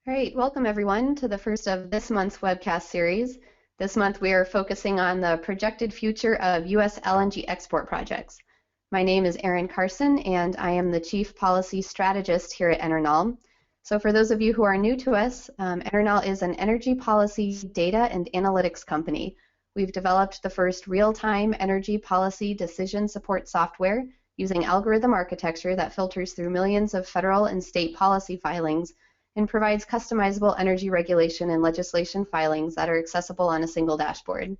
All right, welcome everyone to the first of this month's webcast series. This month we are focusing on the projected future of U.S. LNG export projects. My name is Erin Carson and I am the Chief Policy Strategist here at EnerKnol. So for those of you who are new to us, EnerKnol is an energy policy data and analytics company. We've developed the first real-time energy policy decision support software using algorithm architecture that filters through millions of federal and state policy filings and provides customizable energy regulation and legislation filings that are accessible on a single dashboard.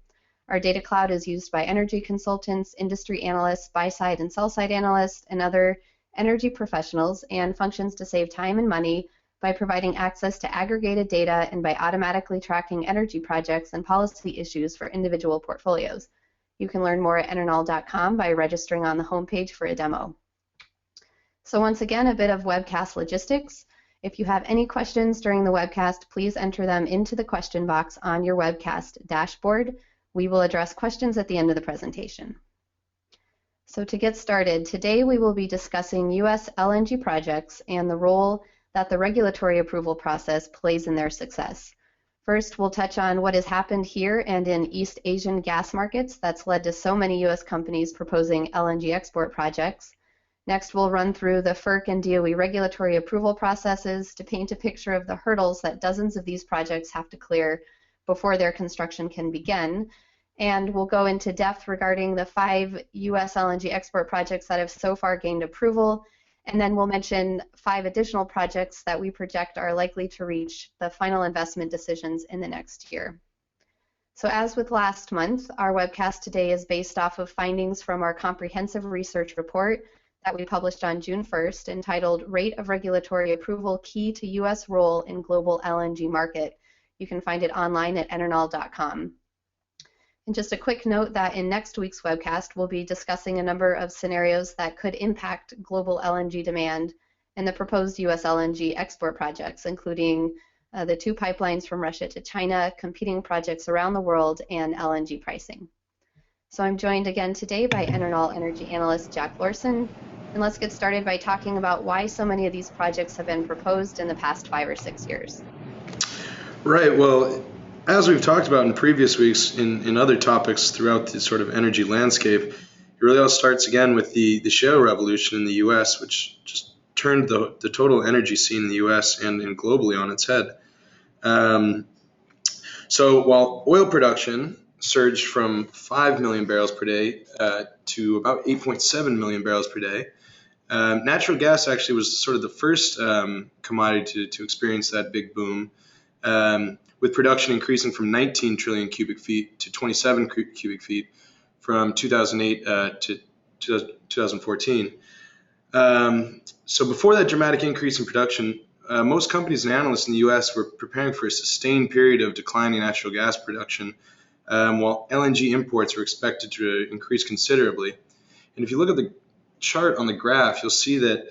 Our data cloud is used by energy consultants, industry analysts, buy-side and sell-side analysts, and other energy professionals, and functions to save time and money by providing access to aggregated data and by automatically tracking energy projects and policy issues for individual portfolios. You can learn more at enerknol.com by registering on the homepage for a demo. So once again, a bit of webcast logistics. If you have any questions during the webcast, please enter them into the question box on your webcast dashboard. We will address questions at the end of the presentation. So to get started, today we will be discussing U.S. LNG projects and the role that the regulatory approval process plays in their success. First, we'll touch on what has happened here and in East Asian gas markets that's led to so many U.S. companies proposing LNG export projects. Next, we'll run through the FERC and DOE regulatory approval processes to paint a picture of the hurdles that dozens of these projects have to clear before their construction can begin. And we'll go into depth regarding the 5 U.S. LNG export projects that have so far gained approval. And then we'll mention 5 additional projects that we project are likely to reach the final investment decisions in the next year. So as with last month, our webcast today is based off of findings from our comprehensive research report that we published on June 1st, entitled Rate of Regulatory Approval Key to U.S. Role in Global LNG Market. You can find it online at enerknol.com. And just a quick note that in next week's webcast, we'll be discussing a number of scenarios that could impact global LNG demand and the proposed U.S. LNG export projects, including the 2 pipelines from Russia to China, competing projects around the world, and LNG pricing. So I'm joined again today by EnerKnol energy analyst Jack Lorson, and let's get started by talking about why so many of these projects have been proposed in the past 5 or 6 years. Right. Well, as we've talked about in previous weeks in other topics throughout the sort of energy landscape, it really all starts again with the shale revolution in the U.S., which just turned the total energy scene in the U.S. and globally on its head. So while oil production surged from 5 million barrels per day to about 8.7 million barrels per day, natural gas actually was sort of the first commodity to experience that big boom, with production increasing from 19 trillion cubic feet to 27 cubic feet from 2008 to 2014. So before that dramatic increase in production, most companies and analysts in the U.S. were preparing for a sustained period of declining natural gas production, while LNG imports were expected to increase considerably. And if you look at the chart on the graph, you'll see that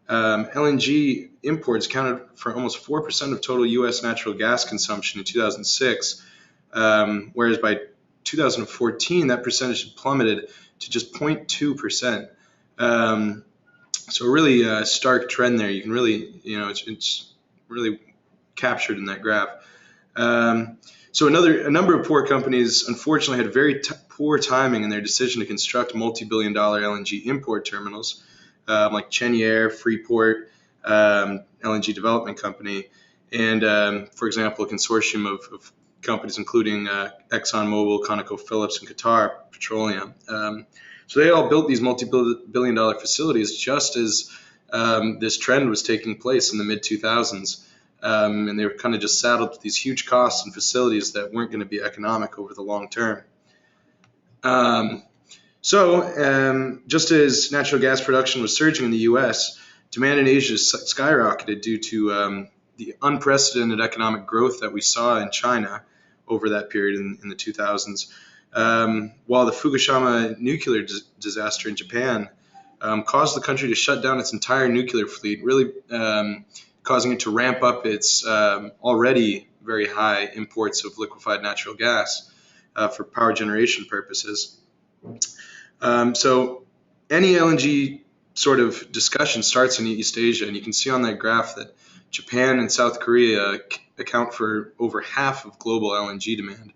LNG imports accounted for almost 4% of total U.S. natural gas consumption in 2006, whereas by 2014 that percentage had plummeted to just 0.2%. So a really stark trend there. You can really, it's really captured in that graph. So a number of port companies unfortunately had very poor timing in their decision to construct multi-billion-dollar LNG import terminals, like Cheniere, Freeport, LNG Development Company, and for example, a consortium of companies including ExxonMobil, ConocoPhillips, and Qatar Petroleum. So they all built these multi-billion-dollar facilities just as this trend was taking place in the mid-2000s. And they were kind of just saddled with these huge costs and facilities that weren't going to be economic over the long term. Just as natural gas production was surging in the U.S., demand in Asia skyrocketed due to the unprecedented economic growth that we saw in China over that period in the 2000s. While the Fukushima nuclear disaster in Japan caused the country to shut down its entire nuclear fleet, really causing it to ramp up its already very high imports of liquefied natural gas for power generation purposes. So any LNG sort of discussion starts in East Asia, and you can see on that graph that Japan and South Korea account for over half of global LNG demand,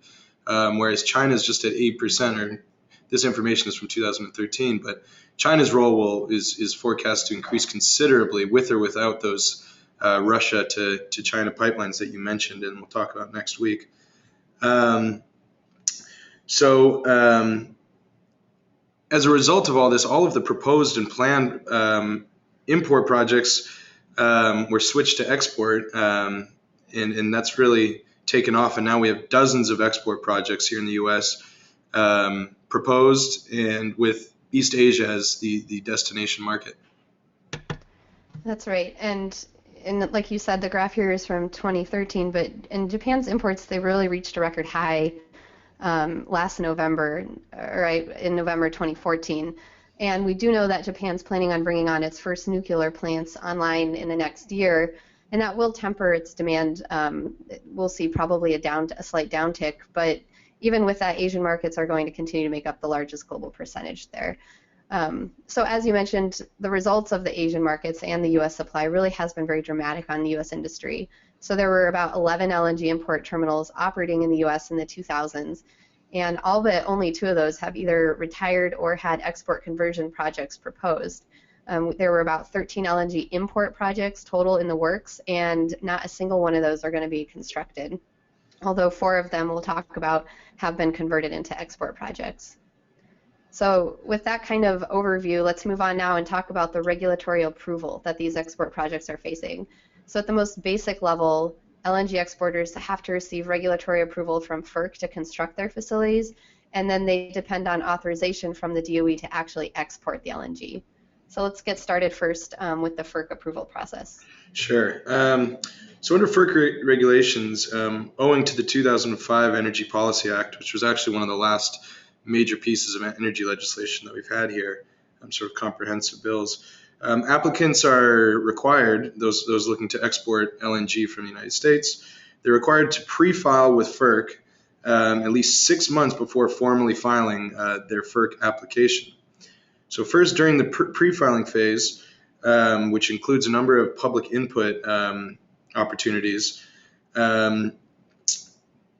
whereas China is just at 8%. Or this information is from 2013, but China's role is forecast to increase considerably with or without those Russia to China pipelines that you mentioned, and we'll talk about next week. As a result of all this, all of the proposed and planned import projects were switched to export, and that's really taken off. And now we have dozens of export projects here in the U.S. Proposed, and with East Asia as the destination market. That's right. And like you said, the graph here is from 2013, but in Japan's imports, they really reached a record high last November, right, in November 2014. And we do know that Japan's planning on bringing on its first nuclear plants online in the next year, and that will temper its demand. We'll see probably a slight downtick, but even with that, Asian markets are going to continue to make up the largest global percentage there. So as you mentioned, the results of the Asian markets and the U.S. supply really has been very dramatic on the U.S. industry. So there were about 11 LNG import terminals operating in the U.S. in the 2000s, and all but only 2 of those have either retired or had export conversion projects proposed. There were about 13 LNG import projects total in the works, and not a single one of those are going to be constructed, although 4 of them we'll talk about have been converted into export projects. So with that kind of overview, let's move on now and talk about the regulatory approval that these export projects are facing. So at the most basic level, LNG exporters have to receive regulatory approval from FERC to construct their facilities, and then they depend on authorization from the DOE to actually export the LNG. So let's get started first with the FERC approval process. Sure. So under FERC regulations, owing to the 2005 Energy Policy Act, which was actually one of the last major pieces of energy legislation that we've had here, sort of comprehensive bills, applicants are required, those looking to export LNG from the United States, they're required to pre-file with FERC at least 6 months before formally filing their FERC application. So first, during the pre-filing phase, which includes a number of public input opportunities,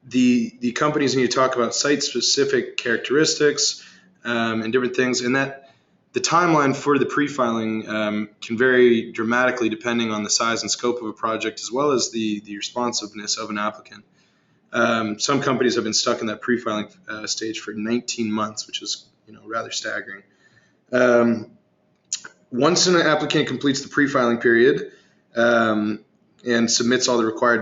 the companies need to talk about site-specific characteristics and different things, and that the timeline for the pre-filing can vary dramatically depending on the size and scope of a project, as well as the responsiveness of an applicant. Some companies have been stuck in that pre-filing stage for 19 months, which is rather staggering. Once an applicant completes the pre-filing period and submits all the required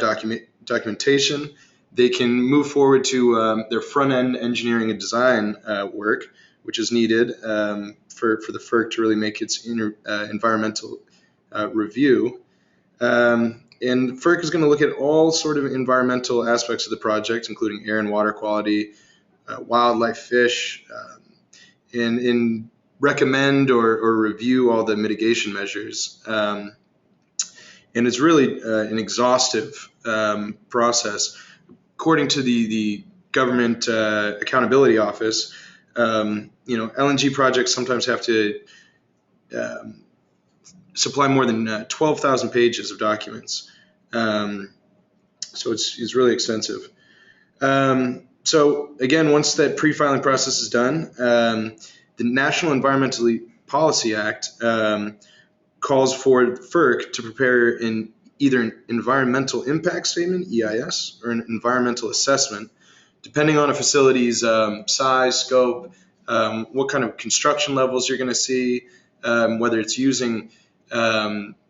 documentation, they can move forward to their front-end engineering and design work, which is needed for the FERC to really make its environmental review. And FERC is going to look at all sort of environmental aspects of the project, including air and water quality, wildlife, fish, and recommend or review all the mitigation measures. And it's really an exhaustive process. According to the Government Accountability Office, LNG projects sometimes have to supply more than 12,000 pages of documents. So it's really extensive. So again, once that pre-filing process is done, the National Environmental Policy Act calls for FERC to prepare either an environmental impact statement, EIS, or an environmental assessment, depending on a facility's size, scope, what kind of construction levels you're going to see, whether it's using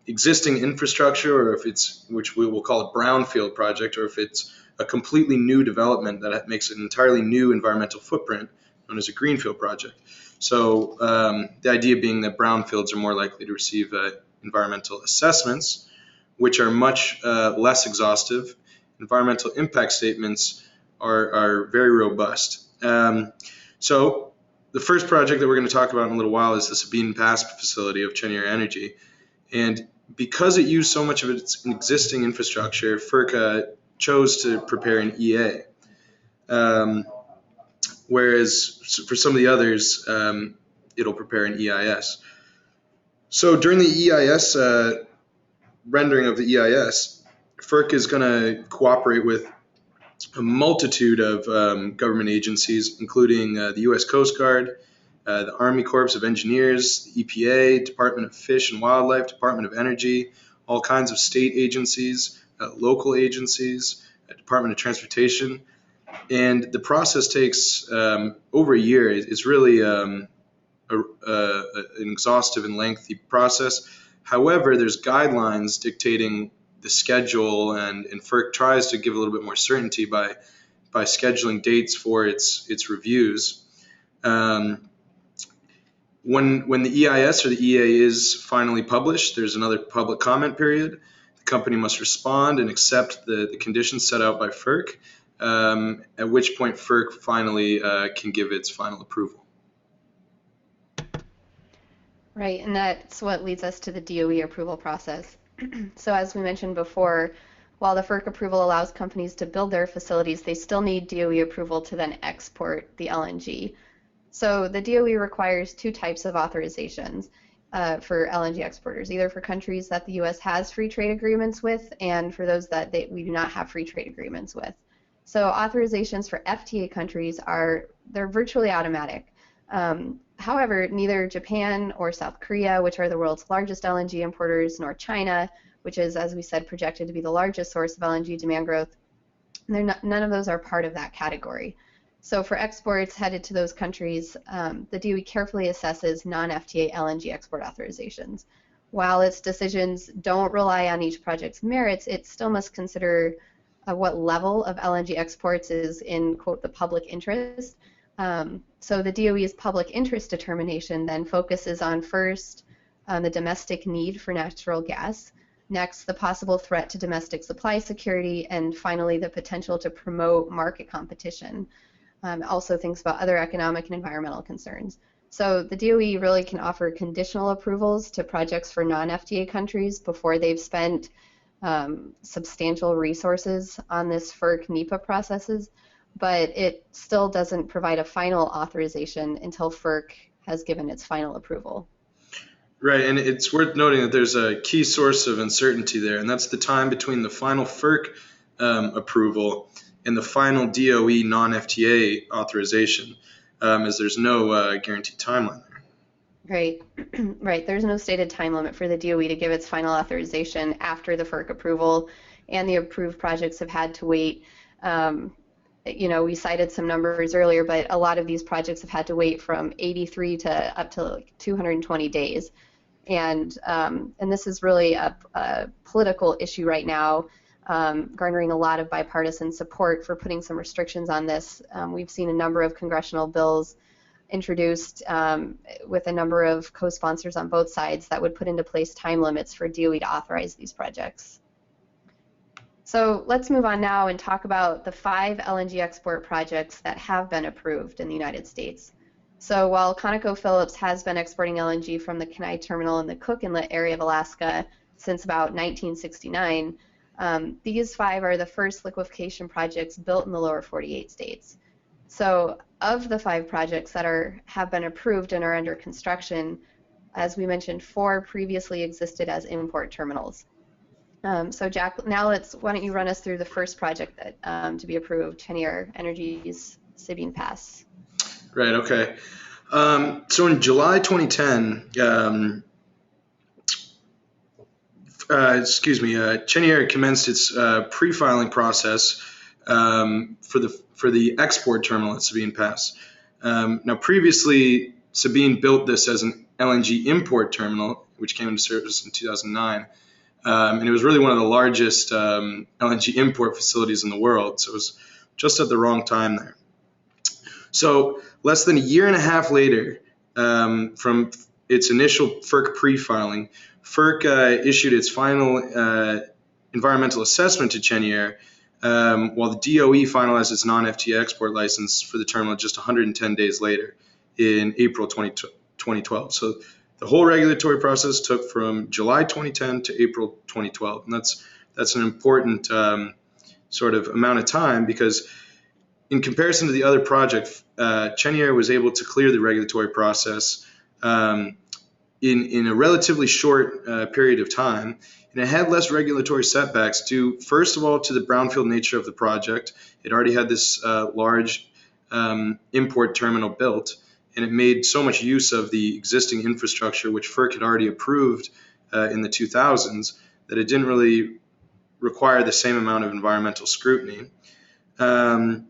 existing infrastructure, or if it's, which we will call a brownfield project, or if it's a completely new development that makes an entirely new environmental footprint, known as a greenfield project. So the idea being that brownfields are more likely to receive environmental assessments, which are much less exhaustive. Environmental impact statements are very robust. So the first project that we're going to talk about in a little while is the Sabine Pass facility of Cheniere Energy. And because it used so much of its existing infrastructure, FERC chose to prepare an EA. Whereas for some of the others, it'll prepare an EIS. So during the EIS rendering of the EIS, FERC is going to cooperate with a multitude of government agencies, including the U.S. Coast Guard, the Army Corps of Engineers, the EPA, Department of Fish and Wildlife, Department of Energy, all kinds of state agencies, local agencies, Department of Transportation. And the process takes over a year. It's really an exhaustive and lengthy process. However, there's guidelines dictating the schedule, and FERC tries to give a little bit more certainty by scheduling dates for its reviews. When the EIS or the EA is finally published, there's another public comment period. The company must respond and accept the conditions set out by FERC, at which point FERC finally can give its final approval. Right, and that's what leads us to the DOE approval process. So as we mentioned before, while the FERC approval allows companies to build their facilities, they still need DOE approval to then export the LNG. So the DOE requires two types of authorizations for LNG exporters, either for countries that the U.S. has free trade agreements with and for those that we do not have free trade agreements with. So authorizations for FTA countries they're virtually automatic. However, neither Japan or South Korea, which are the world's largest LNG importers, nor China, which is, as we said, projected to be the largest source of LNG demand growth, none of those are part of that category. So for exports headed to those countries, the DOE carefully assesses non-FTA LNG export authorizations. While its decisions don't rely on each project's merits, it still must consider what level of LNG exports is in, quote, the public interest. So the DOE's public interest determination then focuses on first the domestic need for natural gas, next the possible threat to domestic supply security, and finally the potential to promote market competition. Also thinks about other economic and environmental concerns. So the DOE really can offer conditional approvals to projects for non-FTA countries before they've spent substantial resources on this FERC NEPA processes, but it still doesn't provide a final authorization until FERC has given its final approval. Right, and it's worth noting that there's a key source of uncertainty there, and that's the time between the final FERC approval and the final DOE non-FTA authorization, as there's no guaranteed timeline there. Right, right. There's no stated time limit for the DOE to give its final authorization after the FERC approval, and the approved projects have had to wait. We cited some numbers earlier, but a lot of these projects have had to wait from 83 to up to like 220 days. And this is really a political issue right now, garnering a lot of bipartisan support for putting some restrictions on this. We've seen a number of congressional bills introduced with a number of co-sponsors on both sides that would put into place time limits for DOE to authorize these projects. So let's move on now and talk about the 5 LNG export projects that have been approved in the United States. So while ConocoPhillips has been exporting LNG from the Kenai terminal in the Cook Inlet area of Alaska since about 1969, these 5 are the first liquefaction projects built in the lower 48 states. So of the 5 projects that have been approved and are under construction, as we mentioned, 4 previously existed as import terminals. So Jack, now why don't you run us through the first project that to be approved, Cheniere Energy's Sabine Pass. Right, okay. So in July 2010, Cheniere commenced its pre-filing process for the export terminal at Sabine Pass. Now, previously, Sabine built this as an LNG import terminal, which came into service in 2009. And it was really one of the largest LNG import facilities in the world, so it was just at the wrong time there. So less than a year and a half later, from its initial FERC pre-filing, FERC issued its final environmental assessment to Cheniere, while the DOE finalized its non-FTA export license for the terminal just 110 days later in April 2012. So the whole regulatory process took from July 2010 to April 2012, and that's an important sort of amount of time, because in comparison to the other project, Cheniere was able to clear the regulatory process in in a relatively short period of time, and it had less regulatory setbacks due, first of all, to the brownfield nature of the project. It already had this large import terminal built, and it made so much use of the existing infrastructure, which FERC had already approved in the 2000s, that it didn't really require the same amount of environmental scrutiny. And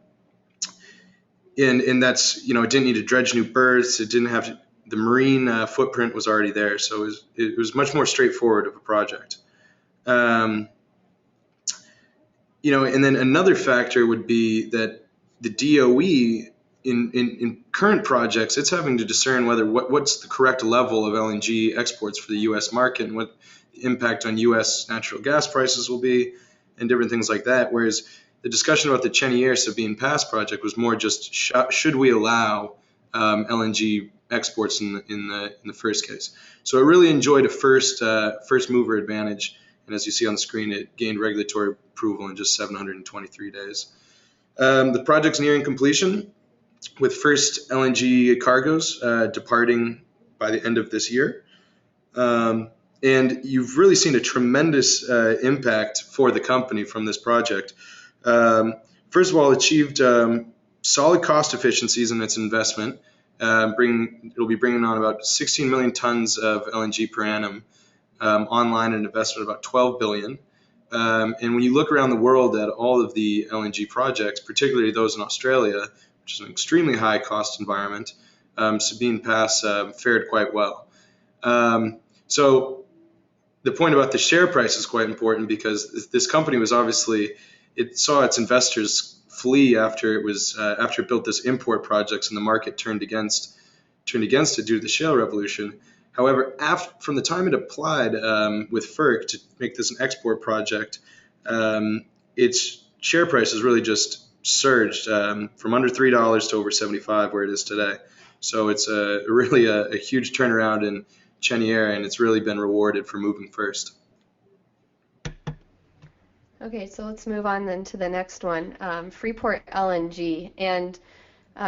that's, it didn't need to dredge new berths. It didn't have to, the marine footprint was already there. So it was much more straightforward of a project. And then another factor would be that the DOE in current projects, it's having to discern what's the correct level of LNG exports for the U.S. market and what the impact on U.S. natural gas prices will be and different things like that. Whereas the discussion about the Cheniere Sabine Pass project was more just should we allow LNG exports in the first case. So it really enjoyed a first mover advantage, and as you see on the screen, it gained regulatory approval in just 723 days. The project's nearing completion, with first LNG cargoes departing by the end of this year. And you've really seen a tremendous impact for the company from this project. First of all, achieved solid cost efficiencies in its investment. It'll be bringing on about 16 million tons of LNG per annum online, and investment of about 12 billion. And when you look around the world at all of the LNG projects, particularly those in Australia, which is an extremely high cost environment, Sabine Pass fared quite well. So the point about the share price is quite important, because this company was it saw its investors flee after it built this import projects, and the market turned against it due to the shale revolution. However, from the time it applied with FERC to make this an export project, its share price has really just surged from under $3 to over 75, where it is today. So it's really a huge turnaround in Cheniere, and it's really been rewarded for moving first. Okay, so let's move on then to the next one, Freeport LNG. And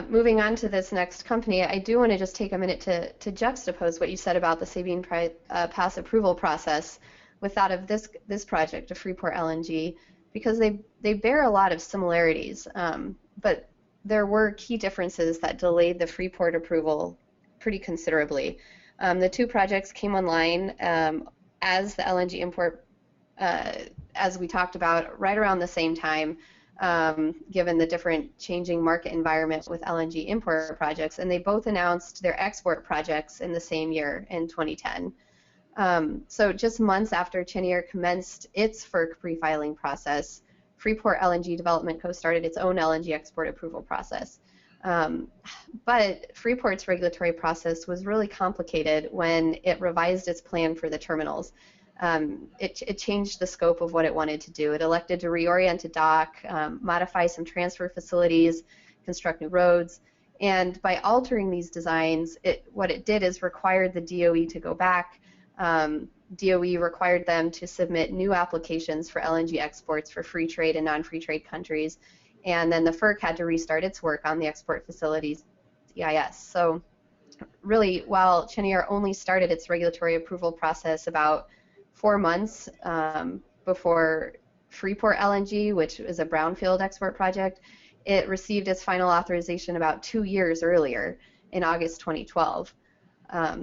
moving on to this next company, I do want to just take a minute to juxtapose what you said about the Sabine Pass approval process with that of this project of Freeport LNG, because they bear a lot of similarities, but there were key differences that delayed the Freeport approval pretty considerably. The two projects came online as the LNG import, as we talked about, right around the same time, given the different changing market environment with LNG import projects, and they both announced their export projects in the same year, in 2010. So just months after Cheniere commenced its FERC pre-filing process, Freeport LNG Development Co. started its own LNG export approval process. But Freeport's regulatory process was really complicated when it revised its plan for the terminals. It changed the scope of what it wanted to do. It elected to reorient a dock, modify some transfer facilities, construct new roads, and by altering these designs, what it did is required the DOE to go back. DOE required them to submit new applications for LNG exports for free trade and non-free trade countries, and then the FERC had to restart its work on the export facilities EIS. So really, while Cheniere only started its regulatory approval process about 4 months before Freeport LNG, which is a brownfield export project, it received its final authorization about 2 years earlier, in August 2012.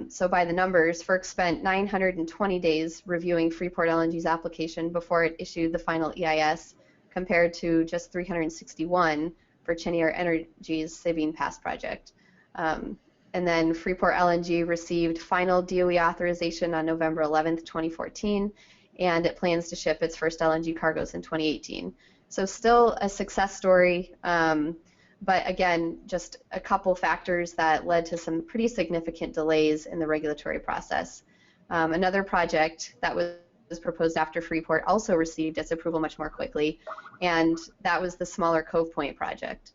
So by the numbers, FERC spent 920 days reviewing Freeport LNG's application before it issued the final EIS, compared to just 361 for Cheniere Energy's Sabine Pass project. And then Freeport LNG received final DOE authorization on November 11th, 2014, and it plans to ship its first LNG cargoes in 2018. So still a success story, but again, just a couple factors that led to some pretty significant delays in the regulatory process. Another project that was proposed after Freeport also received its approval much more quickly, and that was the smaller Cove Point project.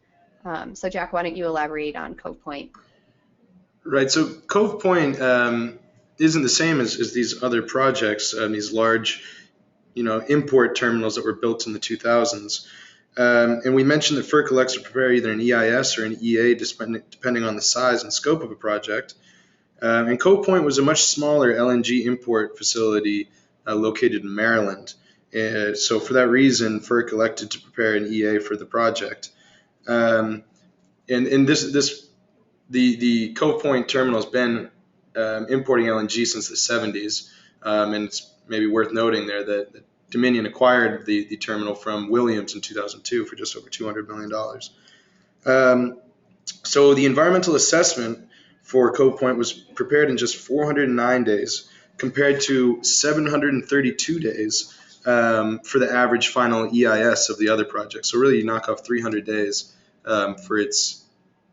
So Jack, why don't you elaborate on Cove Point? Right, so Cove Point isn't the same as these other projects, these large, import terminals that were built in the 2000s. And we mentioned that FERC elects to prepare either an EIS or an EA, depending on the size and scope of a project. And Cove Point was a much smaller LNG import facility located in Maryland. So for that reason, FERC elected to prepare an EA for the project. And the Cove Point terminal has been importing LNG since the 70s, and it's maybe worth noting there that Dominion acquired the terminal from Williams in 2002 for just over $200 million. So the environmental assessment for Cove Point was prepared in just 409 days, compared to 732 days for the average final EIS of the other projects. So really, you knock off 300 days for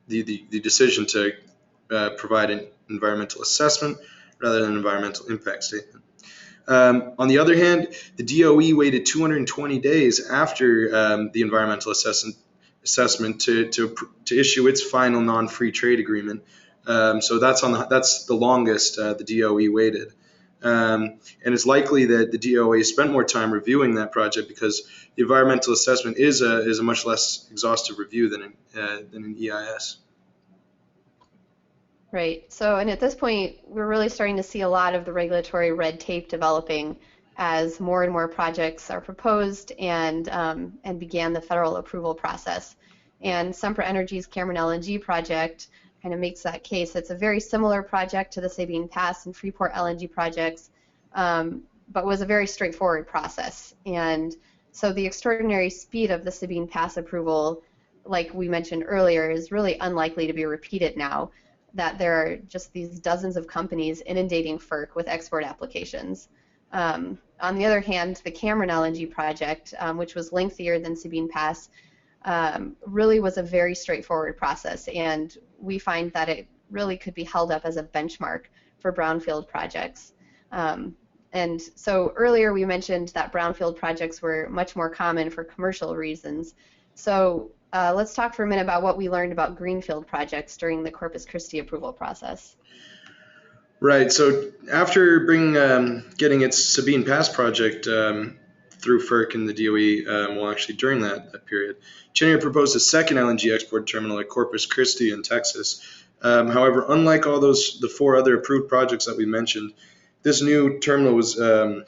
the decision to provide an environmental assessment rather than an environmental impact statement. On the other hand, the DOE waited 220 days after the environmental assessment to issue its final non-free trade agreement. So that's the longest the DOE waited. And it's likely that the DOE spent more time reviewing that project because the environmental assessment is a much less exhaustive review than an EIS. Right. So, and at this point, we're really starting to see a lot of the regulatory red tape developing as more and more projects are proposed and began the federal approval process. And Sempra Energy's Cameron LNG project kind of makes that case. It's a very similar project to the Sabine Pass and Freeport LNG projects, but was a very straightforward process. And so the extraordinary speed of the Sabine Pass approval, like we mentioned earlier, is really unlikely to be repeated now that there are just these dozens of companies inundating FERC with export applications. On the other hand, the Cameron LNG project, which was lengthier than Sabine Pass, really was a very straightforward process, and we find that it really could be held up as a benchmark for brownfield projects. And so earlier we mentioned that brownfield projects were much more common for commercial reasons. So let's talk for a minute about what we learned about greenfield projects during the Corpus Christi approval process. Right. So after getting its Sabine Pass project through FERC and the DOE, well, actually during that period, Cheniere proposed a second LNG export terminal at Corpus Christi in Texas. However, unlike the four other approved projects that we mentioned, this new terminal was a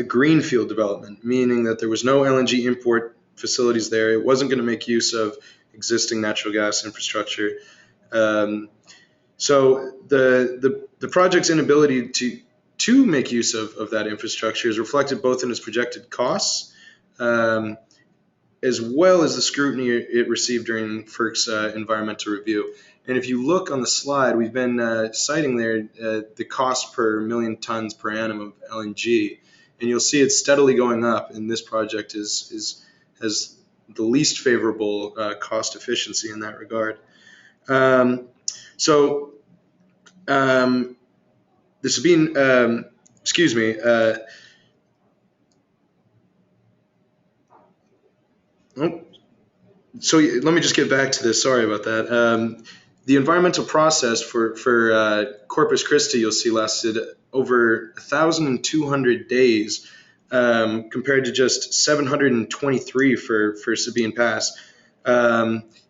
greenfield development, meaning that there was no LNG import facilities there. It wasn't going to make use of existing natural gas infrastructure. So the project's inability to make use of that infrastructure is reflected both in its projected costs as well as the scrutiny it received during FERC's environmental review. And if you look on the slide, we've been citing there the cost per million tons per annum of LNG, and you'll see it's steadily going up, and this project has the least favorable cost efficiency in that regard. So the Sabine, so let me just get back to this. Sorry about that. The environmental process for Corpus Christi, you'll see, lasted over 1,200 days compared to just 723 for Sabine Pass.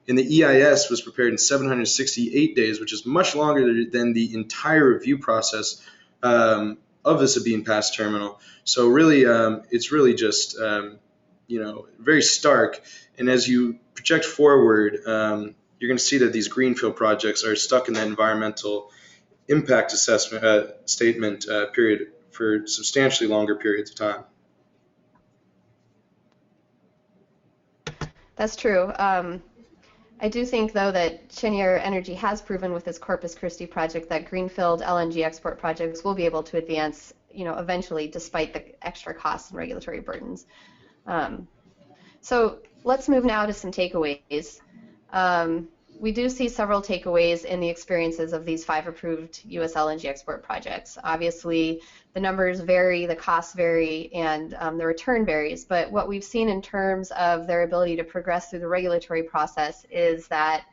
And the EIS was prepared in 768 days, which is much longer than the entire review process of the Sabine Pass terminal. So really, it's really just very stark. And as you project forward, you're going to see that these greenfield projects are stuck in that environmental impact assessment statement period for substantially longer periods of time. That's true. I do think, though, that Cheniere Energy has proven with its Corpus Christi project that greenfield LNG export projects will be able to advance, eventually, despite the extra costs and regulatory burdens. So let's move now to some takeaways. We do see several takeaways in the experiences of these 5 approved U.S. LNG export projects. Obviously, the numbers vary, the costs vary, and the return varies. But what we've seen in terms of their ability to progress through the regulatory process is that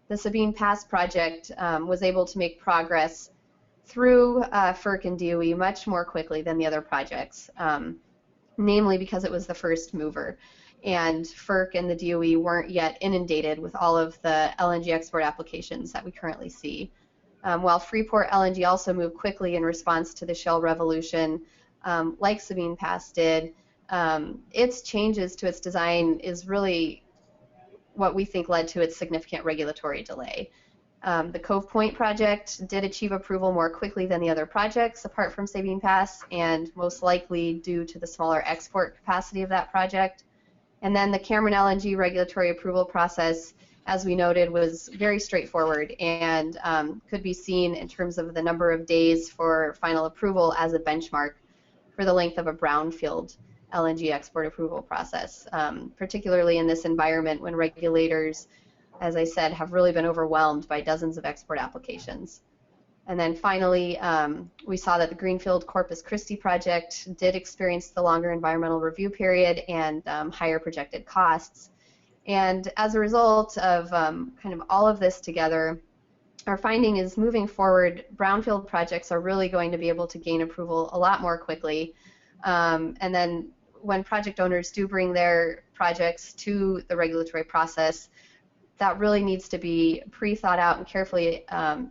the Sabine Pass project was able to make progress through FERC and DOE much more quickly than the other projects, namely because it was the first mover. And FERC and the DOE weren't yet inundated with all of the LNG export applications that we currently see. while Freeport LNG also moved quickly in response to the shale revolution, like Sabine Pass did. Its changes to its design is really what we think led to its significant regulatory delay. The Cove Point project did achieve approval more quickly than the other projects, apart from Sabine Pass, and most likely due to the smaller export capacity of that project. And then the Cameron LNG regulatory approval process, as we noted, was very straightforward and could be seen in terms of the number of days for final approval as a benchmark for the length of a brownfield LNG export approval process, particularly in this environment when regulators, as I said, have really been overwhelmed by dozens of export applications. And then finally, we saw that the Greenfield Corpus Christi project did experience the longer environmental review period and higher projected costs. And as a result of kind of all of this together, our finding is moving forward, brownfield projects are really going to be able to gain approval a lot more quickly. And then when project owners do bring their projects to the regulatory process, that really needs to be pre-thought out and carefully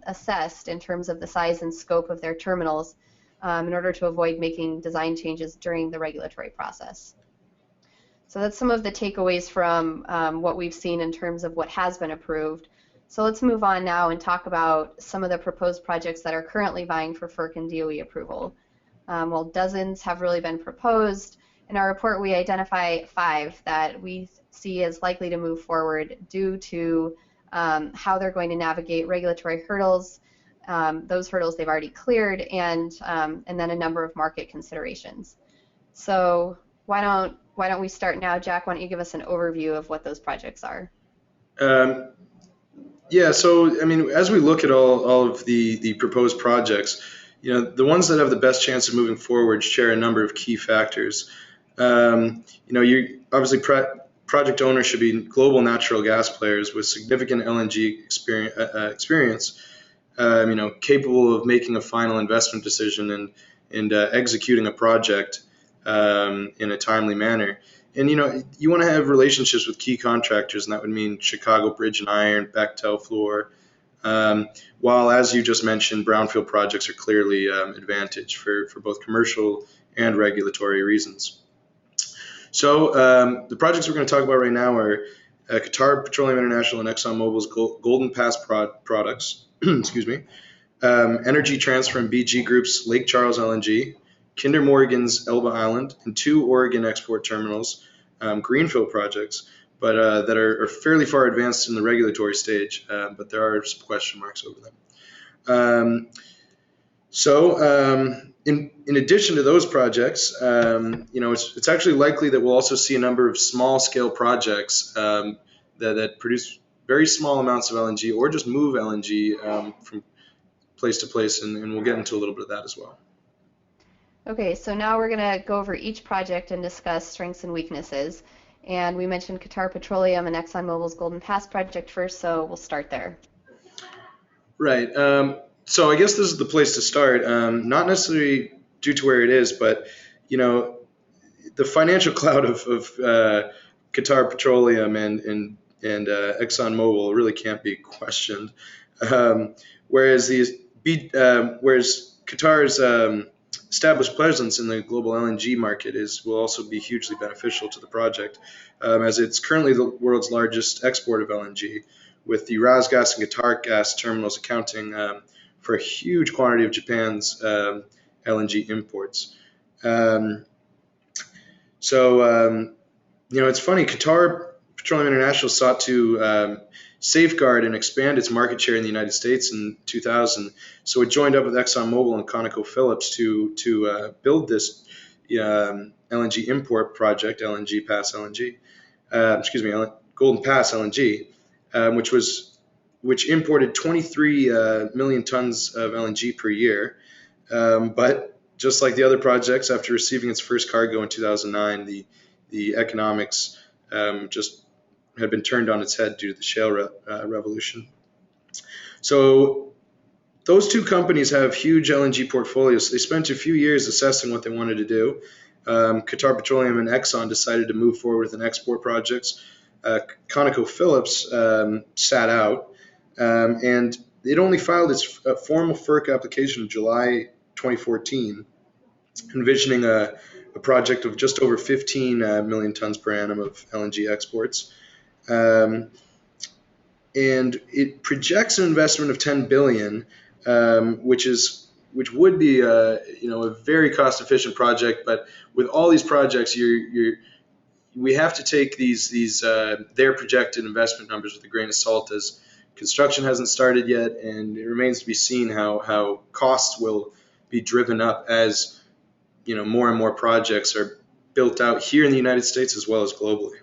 assessed in terms of the size and scope of their terminals in order to avoid making design changes during the regulatory process. So that's some of the takeaways from what we've seen in terms of what has been approved. So let's move on now and talk about some of the proposed projects that are currently vying for FERC and DOE approval. Well, dozens have really been proposed. In our report, we identify 5 that we see as likely to move forward due to how they're going to navigate regulatory hurdles, those hurdles they've already cleared, and then a number of market considerations. So why don't we start now, Jack? Why don't you give us an overview of what those projects are? Yeah, so I mean, as we look at all of the proposed projects, you know, the ones that have the best chance of moving forward share a number of key factors. You know, you obviously project owners should be global natural gas players with significant LNG experience, you know, capable of making a final investment decision and executing a project in a timely manner. And, you know, you want to have relationships with key contractors, and that would mean Chicago Bridge and Iron, Bechtel, Fluor. While, as you just mentioned, brownfield projects are clearly advantage for both commercial and regulatory reasons. So the projects we're going to talk about right now are Qatar Petroleum International and ExxonMobil's Golden Pass products, excuse me, Energy Transfer and BG Group's Lake Charles LNG, Kinder Morgan's Elba Island, and 2 Oregon export terminals, greenfield projects, but that are fairly far advanced in the regulatory stage, but there are some question marks over them. In addition to those projects, you know, it's actually likely that we'll also see a number of small-scale projects that produce very small amounts of LNG or just move LNG from place to place, and we'll get into a little bit of that as well. Okay, so now we're going to go over each project and discuss strengths and weaknesses. And we mentioned Qatar Petroleum and ExxonMobil's Golden Pass project first, so we'll start there. Right. So I guess this is the place to start, not necessarily due to where it is, but, you know, the financial clout of Qatar Petroleum and ExxonMobil really can't be questioned. Whereas Qatar's established presence in the global LNG market will also be hugely beneficial to the project, as it's currently the world's largest export of LNG, with the RasGas and Qatar gas terminals accounting for a huge quantity of Japan's LNG imports. You know, it's funny, Qatar Petroleum International sought to safeguard and expand its market share in the United States in 2000. So it joined up with ExxonMobil and ConocoPhillips to build this LNG import project, LNG Pass LNG, Golden Pass LNG, which imported 23 million tons of LNG per year. But just like the other projects, after receiving its first cargo in 2009, the economics just had been turned on its head due to the shale revolution. So those 2 companies have huge LNG portfolios. They spent a few years assessing what they wanted to do. Qatar Petroleum and Exxon decided to move forward with an export projects. ConocoPhillips sat out. And it only filed its formal FERC application in July 2014, envisioning a project of just over 15 million tons per annum of LNG exports. Um, and it projects an investment of 10 billion, which would be a very cost efficient project. But with all these projects, we have to take these their projected investment numbers with a grain of salt, as construction hasn't started yet, and it remains to be seen how costs will be driven up as more and more projects are built out here in the United States as well as globally.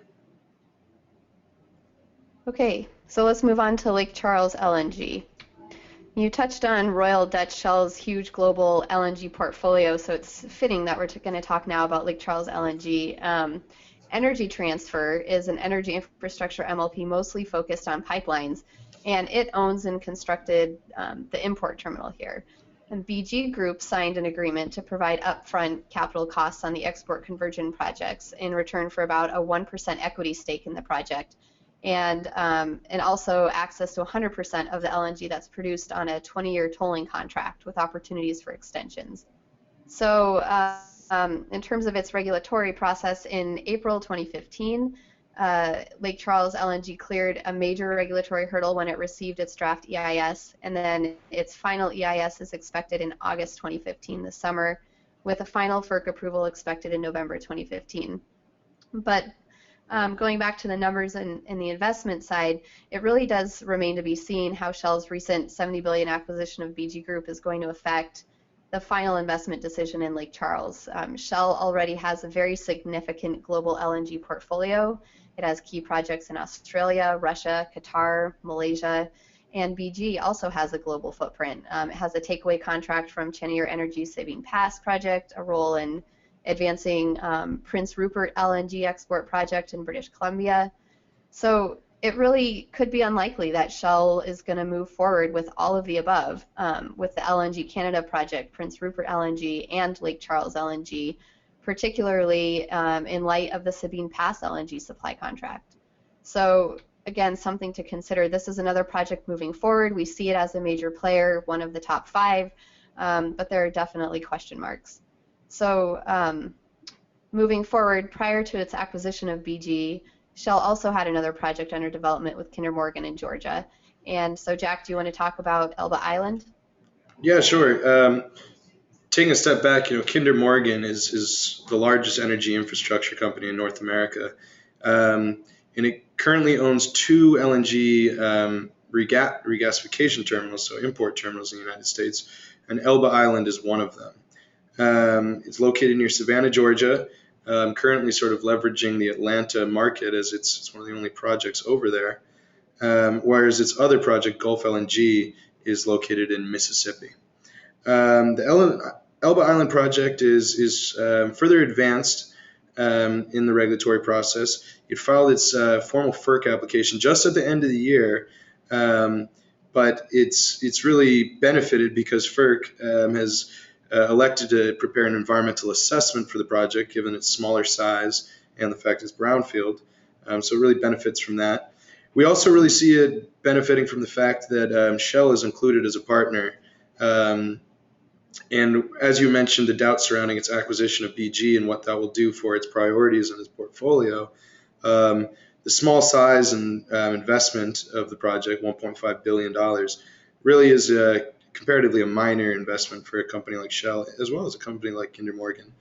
Okay, so let's move on to Lake Charles LNG. You touched on Royal Dutch Shell's huge global LNG portfolio, so it's fitting that we're going to talk now about Lake Charles LNG. Energy Transfer is an energy infrastructure MLP mostly focused on pipelines, and it owns and constructed the import terminal here. And BG Group signed an agreement to provide upfront capital costs on the export conversion projects in return for about a 1% equity stake in the project, and also access to 100% of the LNG that's produced on a 20-year tolling contract with opportunities for extensions. So in terms of its regulatory process, in April 2015, Lake Charles LNG cleared a major regulatory hurdle when it received its draft EIS, and then its final EIS is expected in August 2015 this summer, with a final FERC approval expected in November 2015. But going back to the numbers and the investment side, it really does remain to be seen how Shell's recent $70 billion acquisition of BG Group is going to affect the final investment decision in Lake Charles. Shell already has a very significant global LNG portfolio. It has key projects in Australia, Russia, Qatar, Malaysia, and BG also has a global footprint. It has a takeaway contract from Cheniere Energy's Sabine Pass project, a role in advancing Prince Rupert LNG Export Project in British Columbia. So it really could be unlikely that Shell is going to move forward with all of the above, with the LNG Canada project, Prince Rupert LNG, and Lake Charles LNG, particularly in light of the Sabine Pass LNG supply contract. So again, something to consider. This is another project moving forward. We see it as a major player, one of the top 5, but there are definitely question marks. So moving forward, prior to its acquisition of BG, Shell also had another project under development with Kinder Morgan in Georgia. And so, Jack, do you want to talk about Elba Island? Yeah, sure. Taking a step back, Kinder Morgan is the largest energy infrastructure company in North America, and it currently owns 2 LNG regasification terminals, so import terminals in the United States, and Elba Island is one of them. It's located near Savannah, Georgia, currently sort of leveraging the Atlanta market as it's one of the only projects over there, whereas its other project, Gulf LNG, is located in Mississippi. The Elba Island project is further advanced in the regulatory process. It filed its formal FERC application just at the end of the year, but it's really benefited because FERC has elected to prepare an environmental assessment for the project, given its smaller size and the fact it's brownfield. So it really benefits from that. We also really see it benefiting from the fact that Shell is included as a partner. And as you mentioned, the doubt surrounding its acquisition of BG and what that will do for its priorities and its portfolio, the small size and investment of the project, $1.5 billion, really is comparatively a minor investment for a company like Shell, as well as a company like Kinder Morgan.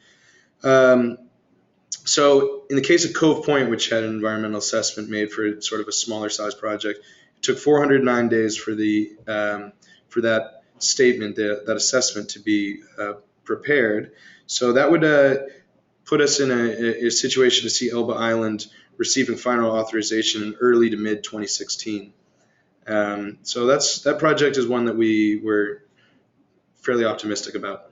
So in the case of Cove Point, which had an environmental assessment made for sort of a smaller size project, it took 409 days for that statement, that assessment to be prepared. So that would put us in a situation to see Elba Island receiving final authorization in early to mid 2016. So that project is one that we were fairly optimistic about.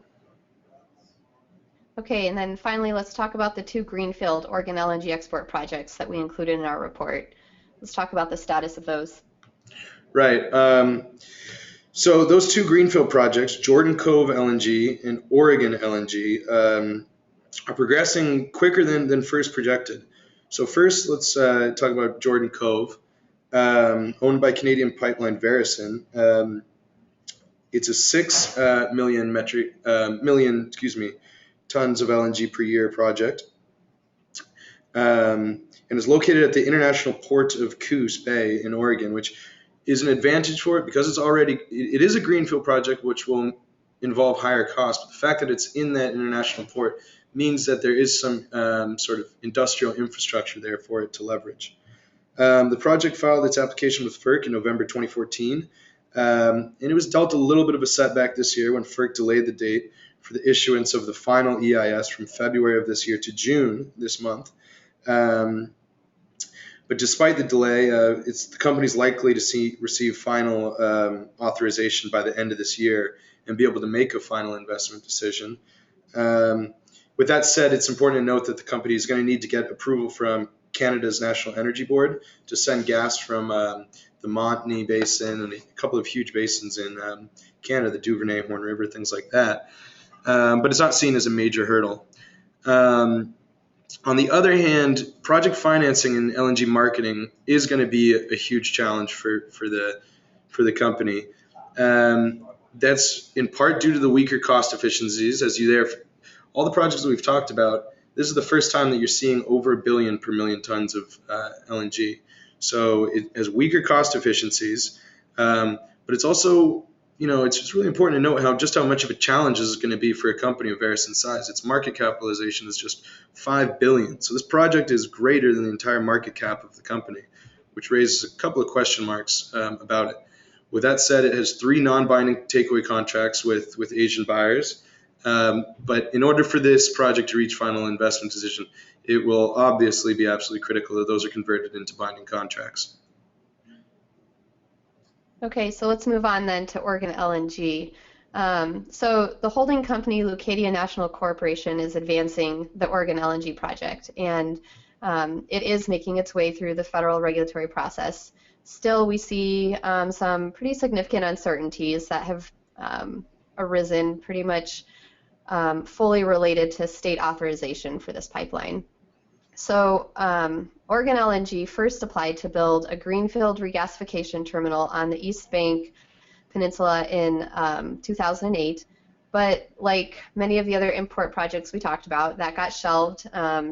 Okay, and then finally, let's talk about the 2 greenfield Oregon LNG export projects that we included in our report. Let's talk about the status of those. Right. So those 2 greenfield projects, Jordan Cove LNG and Oregon LNG, are progressing quicker than first projected. So first, let's talk about Jordan Cove, owned by Canadian pipeline Veresen. It's a 6 million tons of LNG per year project, and is located at the International Port of Coos Bay in Oregon, which is an advantage for it because it is a greenfield project, which will involve higher costs. But the fact that it's in that international port means that there is some sort of industrial infrastructure there for it to leverage. The project filed its application with FERC in November 2014, and it was dealt a little bit of a setback this year when FERC delayed the date for the issuance of the final EIS from February of this year to June this month. But despite the delay, the company's likely to receive final authorization by the end of this year and be able to make a final investment decision. With that said, it's important to note that the company is going to need to get approval from Canada's National Energy Board to send gas from the Montney Basin and a couple of huge basins in Canada, the Duvernay, Horn River, things like that. But it's not seen as a major hurdle. On the other hand, project financing and LNG marketing is going to be a huge challenge for the company. That's in part due to the weaker cost efficiencies. All the projects that we've talked about, this is the first time that you're seeing over $1 billion per million tons of LNG. So it has weaker cost efficiencies, but it's also, it's just really important to note how much of a challenge this is going to be for a company of Verison's size. Its market capitalization is just $5 billion. So this project is greater than the entire market cap of the company, which raises a couple of question marks about it. With that said, it has 3 non-binding takeaway contracts with Asian buyers. But in order for this project to reach final investment decision, it will obviously be absolutely critical that those are converted into binding contracts. Okay, so let's move on then to Oregon LNG. So the holding company, Leucadia National Corporation, is advancing the Oregon LNG project, and it is making its way through the federal regulatory process. Still, we see some pretty significant uncertainties that have arisen pretty much fully related to state authorization for this pipeline. So Oregon LNG first applied to build a greenfield regasification terminal on the East Bank Peninsula in 2008, but like many of the other import projects we talked about, that got shelved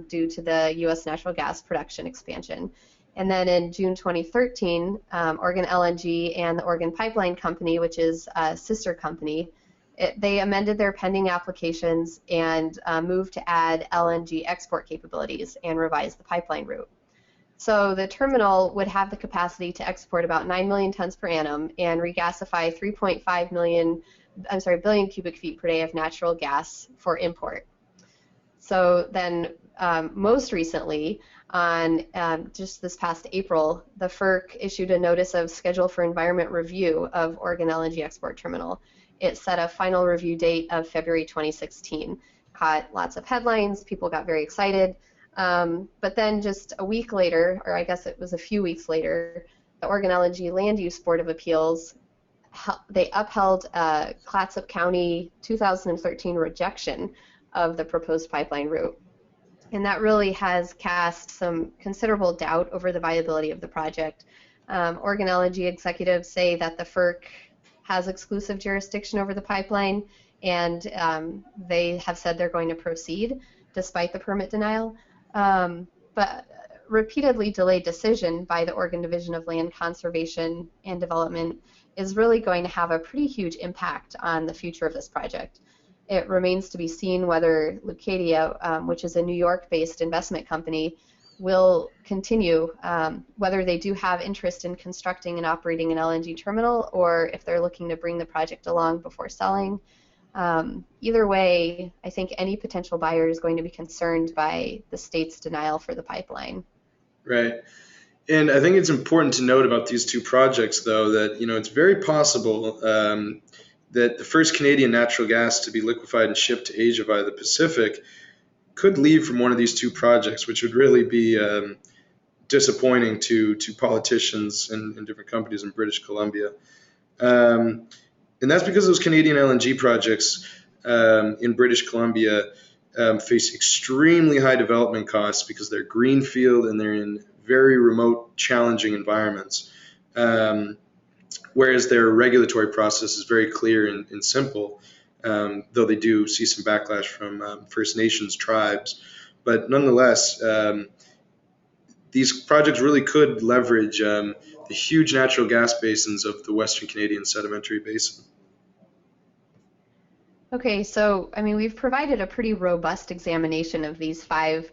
due to the U.S. natural gas production expansion. And then in June 2013, Oregon LNG and the Oregon Pipeline Company, which is a sister company, they amended their pending applications and moved to add LNG export capabilities and revise the pipeline route. So the terminal would have the capacity to export about 9 million tons per annum and regasify 3.5 billion cubic feet per day of natural gas for import. So then most recently, on just this past April, the FERC issued a notice of schedule for environment review of Oregon LNG Export Terminal. It set a final review date of February 2016. Caught lots of headlines, people got very excited, but then just a week later, or I guess it was a few weeks later, the Oregon LNG Land Use Board of Appeals, they upheld Clatsop County 2013 rejection of the proposed pipeline route. And that really has cast some considerable doubt over the viability of the project. Oregon LNG executives say that the FERC has exclusive jurisdiction over the pipeline, and they have said they're going to proceed despite the permit denial. But repeatedly delayed decision by the Oregon Division of Land Conservation and Development is really going to have a pretty huge impact on the future of this project. It remains to be seen whether Leucadia, which is a New York-based investment company, will continue, whether they do have interest in constructing and operating an LNG terminal, or if they're looking to bring the project along before selling. Either way, I think any potential buyer is going to be concerned by the state's denial for the pipeline. Right. And I think it's important to note about these two projects, though, that it's very possible that the first Canadian natural gas to be liquefied and shipped to Asia via the Pacific could leave from one of these two projects, which would really be disappointing to politicians and different companies in British Columbia. And that's because those Canadian LNG projects in British Columbia face extremely high development costs because they're greenfield and they're in very remote, challenging environments. whereas their regulatory process is very clear and simple, though they do see some backlash from First Nations tribes. But nonetheless, these projects really could leverage the huge natural gas basins of the Western Canadian Sedimentary Basin. Okay, so I mean, we've provided a pretty robust examination of these five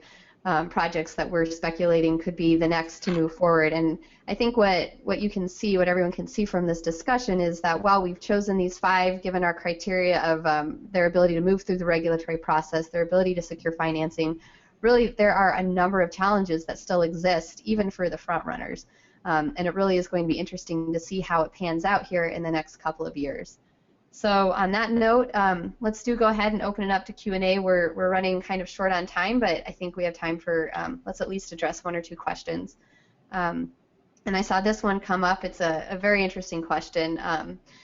projects that we're speculating could be the next to move forward. And I think what you can see, what everyone can see from this discussion is that while we've chosen these five, given our criteria of their ability to move through the regulatory process, their ability to secure financing, really there are a number of challenges that still exist, even for the front runners. And it really is going to be interesting to see how it pans out here in the next couple of years. So on that note, let's go ahead and open it up to Q&A. We're running kind of short on time, but I think we have time for, let's at least address one or two questions. And I saw this one come up. It's a very interesting question.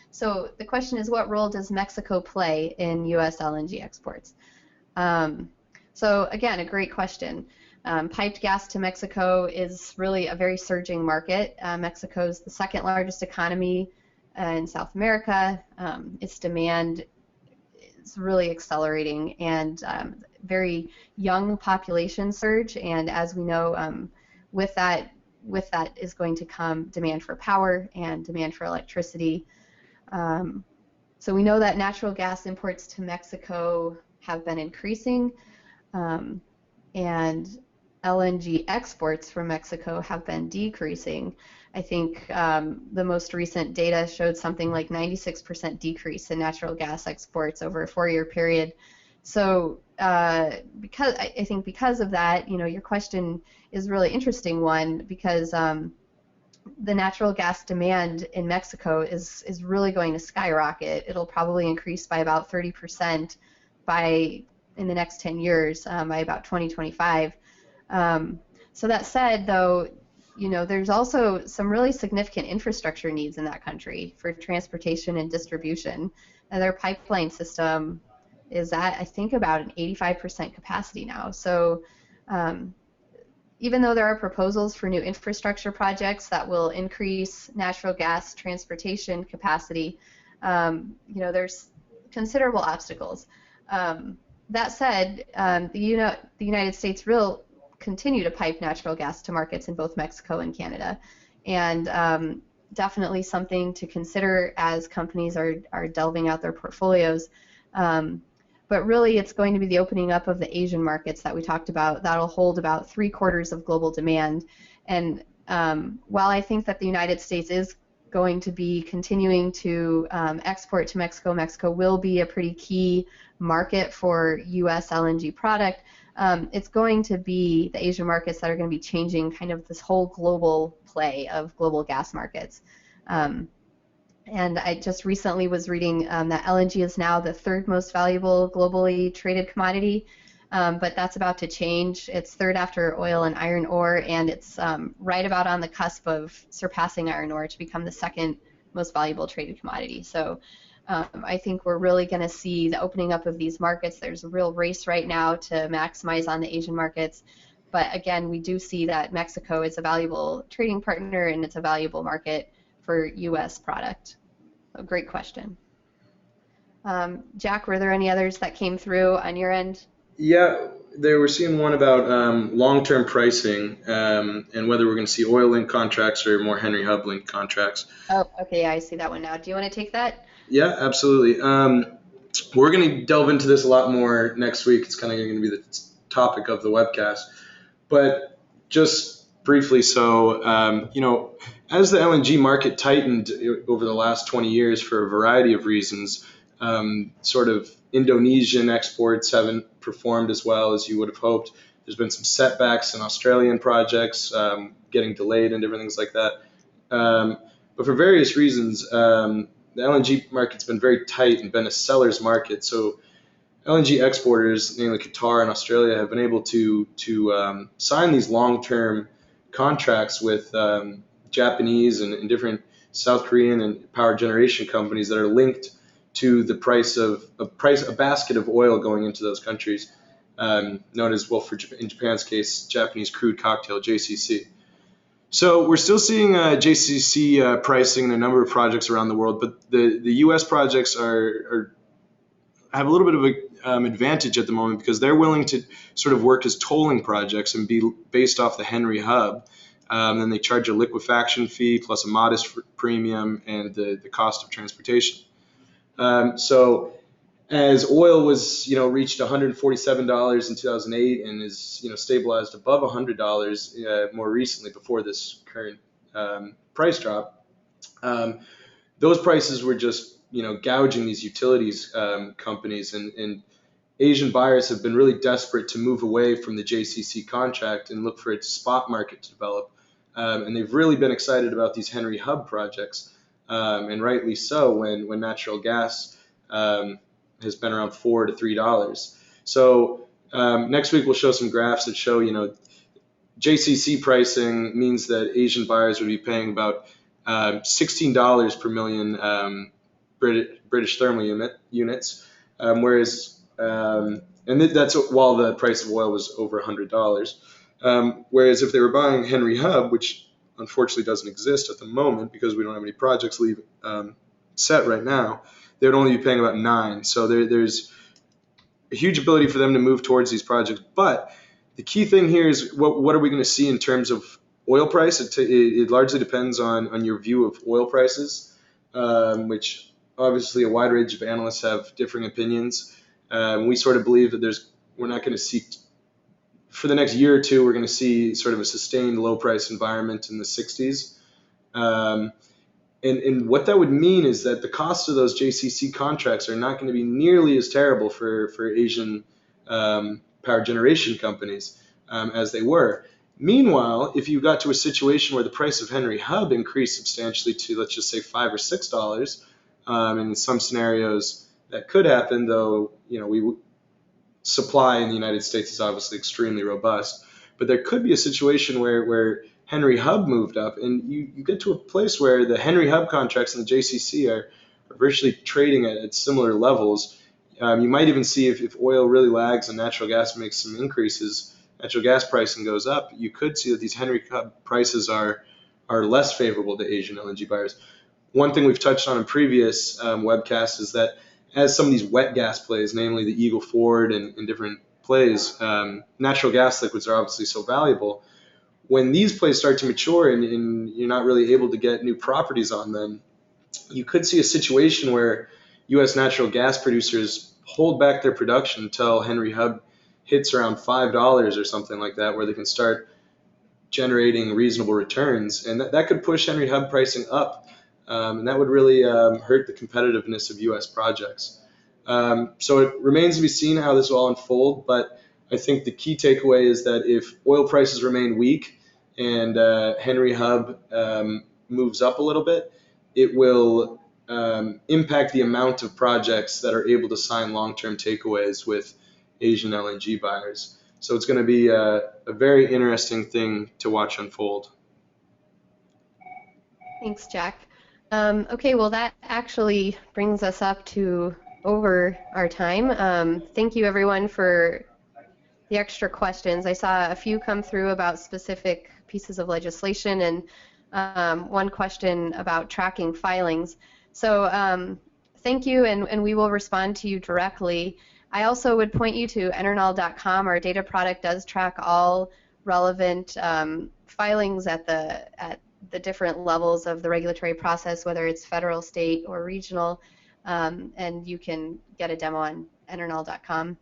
So the question is, what role does Mexico play in U.S. LNG exports? So again, a great question. Piped gas to Mexico is really a very surging market. Mexico is the second largest economy in South America. Its demand is really accelerating, and very young population surge, and as we know, with that is going to come demand for power and demand for electricity. So we know that natural gas imports to Mexico have been increasing, and LNG exports from Mexico have been decreasing. I think the most recent data showed something like 96% decrease in natural gas exports over a 4-year period. So I think because of that, your question is a really interesting one, because the natural gas demand in Mexico is really going to skyrocket. It'll probably increase by about 30% in the next 10 years, by about 2025. So that said, though, there's also some really significant infrastructure needs in that country for transportation and distribution. And their pipeline system is at, I think, about an 85% capacity now. So even though there are proposals for new infrastructure projects that will increase natural gas transportation capacity, there's considerable obstacles. That said, the United States will continue to pipe natural gas to markets in both Mexico and Canada, and definitely something to consider as companies are delving out their portfolios. But really, it's going to be the opening up of the Asian markets that we talked about. That'll hold about 3/4 of global demand. And while I think that the United States is going to be continuing to export to Mexico, Mexico will be a pretty key market for U.S. LNG product. It's going to be the Asian markets that are going to be changing kind of this whole global play of global gas markets. And I just recently was reading that LNG is now the third most valuable globally traded commodity, but that's about to change. It's third after oil and iron ore, and it's right about on the cusp of surpassing iron ore to become the second most valuable traded commodity. So I think we're really going to see the opening up of these markets. There's a real race right now to maximize on the Asian markets. But again, we do see that Mexico is a valuable trading partner, and it's a valuable market for U.S. product. So great question. Jack, were there any others that came through on your end? Yeah, they were seeing one about long-term pricing and whether we're going to see oil-linked contracts or more Henry Hub-linked contracts. Oh, okay, yeah, I see that one now. Do you want to take that? Yeah, absolutely. We're going to delve into this a lot more next week. It's kind of going to be the topic of the webcast. But just briefly, so, as the LNG market tightened over the last 20 years for a variety of reasons, sort of Indonesian exports haven't performed as well as you would have hoped. There's been some setbacks in Australian projects getting delayed and different things like that. But for various reasons, the LNG market's been very tight and been a seller's market. So LNG exporters, namely Qatar and Australia, have been able to sign these long-term contracts with Japanese and different South Korean and power generation companies that are linked to the price of a basket of oil going into those countries, known as, well, in Japan's case, Japanese crude cocktail, JCC. So we're still seeing JCC pricing in a number of projects around the world, but the U.S. projects have a little bit of an advantage at the moment because they're willing to sort of work as tolling projects and be based off the Henry Hub. Then they charge a liquefaction fee plus a modest premium and the cost of transportation. So as oil was, reached $147 in 2008 and is, stabilized above $100 more recently before this current price drop, those prices were just, gouging these utilities companies, and Asian buyers have been really desperate to move away from the JCC contract and look for a spot market to develop. And they've really been excited about these Henry Hub projects, and rightly so when natural gas has been around $4 to $3. So next week we'll show some graphs that show, JCC pricing means that Asian buyers would be paying about $16 per million British thermal units, whereas and that's while the price of oil was over $100. Whereas if they were buying Henry Hub, which unfortunately doesn't exist at the moment because we don't have any projects set right now, they would only be paying about $9. So there's a huge ability for them to move towards these projects. But the key thing here is what are we going to see in terms of oil price? It largely depends on your view of oil prices, which obviously a wide range of analysts have differing opinions. We sort of believe that we're not going to see, for the next year or two, we're going to see sort of a sustained low price environment in the 60s. And what that would mean is that the cost of those JCC contracts are not going to be nearly as terrible for Asian power generation companies as they were. Meanwhile, if you got to a situation where the price of Henry Hub increased substantially to, let's just say, $5 or $6, in some scenarios that could happen, though, supply in the United States is obviously extremely robust. But there could be a situation where Henry Hub moved up, and you get to a place where the Henry Hub contracts and the JCC are virtually trading at similar levels. You might even see if oil really lags and natural gas makes some increases, natural gas pricing goes up, you could see that these Henry Hub prices are less favorable to Asian LNG buyers. One thing we've touched on in previous webcasts is that as some of these wet gas plays, namely the Eagle Ford and different plays, natural gas liquids are obviously so valuable. When these plays start to mature and you're not really able to get new properties on them, you could see a situation where U.S. natural gas producers hold back their production until Henry Hub hits around $5 or something like that, where they can start generating reasonable returns. And that could push Henry Hub pricing up. And that would really hurt the competitiveness of U.S. projects. So it remains to be seen how this will all unfold, but I think the key takeaway is that if oil prices remain weak and Henry Hub moves up a little bit, it will impact the amount of projects that are able to sign long-term takeaways with Asian LNG buyers. So it's going to be a very interesting thing to watch unfold. Thanks, Jack. Okay, well, that actually brings us up to over our time. Thank you, everyone, for the extra questions. I saw a few come through about specific pieces of legislation and one question about tracking filings. So thank you, and we will respond to you directly. I also would point you to EnerKnol.com. Our data product does track all relevant filings at the different levels of the regulatory process, whether it's federal, state, or regional, and you can get a demo on EnerKnol.com.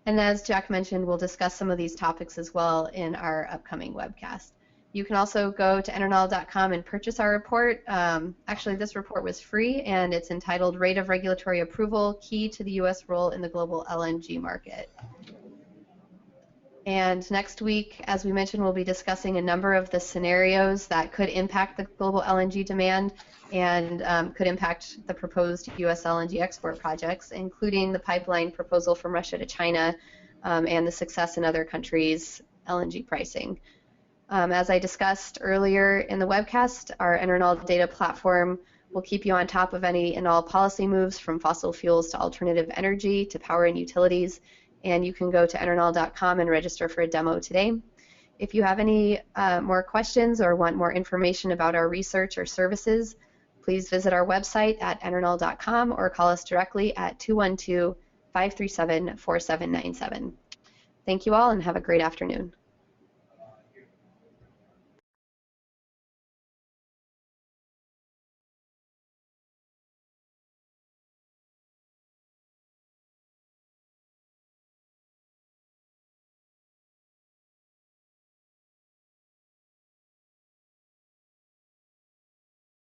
And as Jack mentioned, we'll discuss some of these topics as well in our upcoming webcast. You can also go to EnerKnol.com and purchase our report. Actually, this report was free, and it's entitled Rate of Regulatory Approval, Key to the U.S. Role in the Global LNG Market. And next week, as we mentioned, we'll be discussing a number of the scenarios that could impact the global LNG demand and could impact the proposed U.S. LNG export projects, including the pipeline proposal from Russia to China and the success in other countries' LNG pricing. As I discussed earlier in the webcast, our EnerKnol data platform will keep you on top of any and all policy moves from fossil fuels to alternative energy to power and utilities. And you can go to EnerKnol.com and register for a demo today. If you have any more questions or want more information about our research or services, please visit our website at EnerKnol.com or call us directly at 212-537-4797. Thank you all and have a great afternoon.